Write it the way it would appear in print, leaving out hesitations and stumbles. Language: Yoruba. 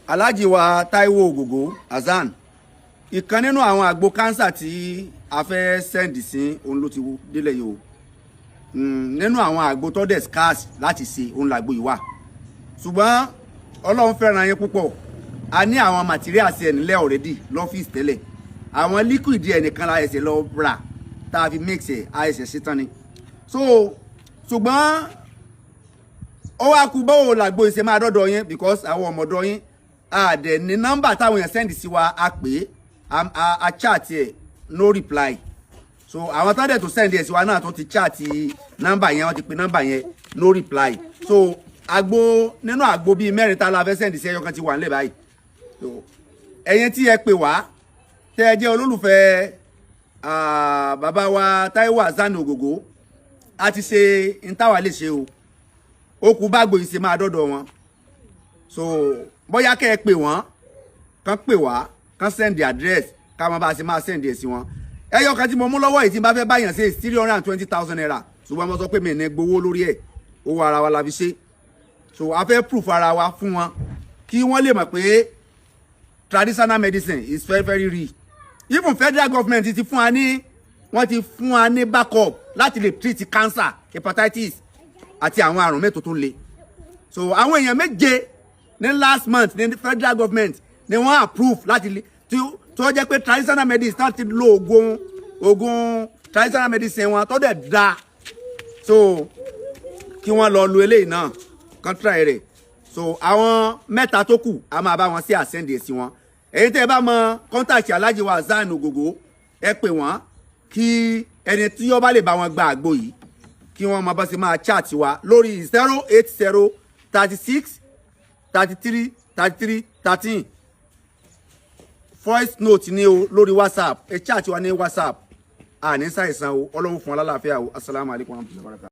Alhaji wa Taiwo Ogogo Azan ìkan nínú àwọn àgbo Kansa tí a fẹ́ send sí òun ló ti délẹ̀ yìí o nínú àwọn àgbo tó dẹ̀ scarce láti ṣe òun làgbo yìí wà ṣùgbọ́n Ọlọ́run fẹ́ràn yín púpọ̀ a ní àwọn materials ẹ̀ nílẹ̀ already lọ́fíìsì tẹ́lẹ̀ àwọn liquid ẹ̀ nìkan la ẹsẹ̀ lọ rà tá a fi mix ẹ̀ a ẹsẹ̀ ṣe tán ni so ṣùgbọ́n ó wá kú báwo làgbo ìṣe máa dọ́dọ̀ yín because àwọn ọmọdọ́ yín àdẹ̀ ní nọ́mbà táwọn èèyàn send sí wa a pè a chat ẹ̀ no reply so àwọn tó dẹ̀ tó send ẹ̀ sí wa náà tó ti chat nọ́mbà yẹn wọ́n ti pe nọ́mbà yẹn no reply so àgbo nínú àgbo bíi mẹ́rin tá la fẹ́ send sí ẹyọ kan ti wà nílẹ̀ báyìí so ẹ̀yin tí ẹ pè wá tẹ́ ẹ jẹ́ olólùfẹ́ bàbá wa Taiwo Azan Ogogo a ti ṣe ntáwa lè ṣe o ó kú bá gbòyìn ṣe máa dọ́dọ̀ wọn so bóyá kẹ́ ẹ pè wọ́n kàn pè wá kàn send the address ká máa bá ṣe máa send ẹ̀ sí wọn ẹyọ kan tí mo mú lọ́wọ́ yìí tí n bá fẹ́ báyàn ṣe 320,000 naira ṣùgbọ́n mo sọ pé mi ní gbowó lórí ẹ̀ owó ara wa la fi ṣe so a fẹ́ proof ara wa fún wọn kí wọ́n lè mọ̀ pé traditional medicine is very very real even federal government ti fún wa ní wọ́n ti fún wa ní backup láti lè treat cancer hepatitis àti àwọn àrùn mẹ́tò tó le so àwọn èèyàn méje ní last month ní federal government ni wọ́n approve láti lè tó jẹ́ pé traditional medicine láti lo oògùn traditional medicine wọn tó dẹ̀ da so kí wọ́n lọ lo eléyìí náà kan try rẹ̀ so àwọn mẹ́ta tó kù a máa bá wọn sí àsẹ́ndì sí wọn èyí tẹ́ ẹ bá mọ contact Alhaji wa Azan Ogogo ẹ pè wọ́n kí ẹni tí ó bá lè bá wọn gba àgbo yìí kí wọ́n máa bá ṣe máa chat wa lórí 080 36 33 33 13 voice note ni o lórí WhatsApp ẹ chat wa ní WhatsApp àní ṣàìsàn o Ọlọ́run fún wa lálàáfíà o assalamu alaikum warahmatullahi wabarakatuh.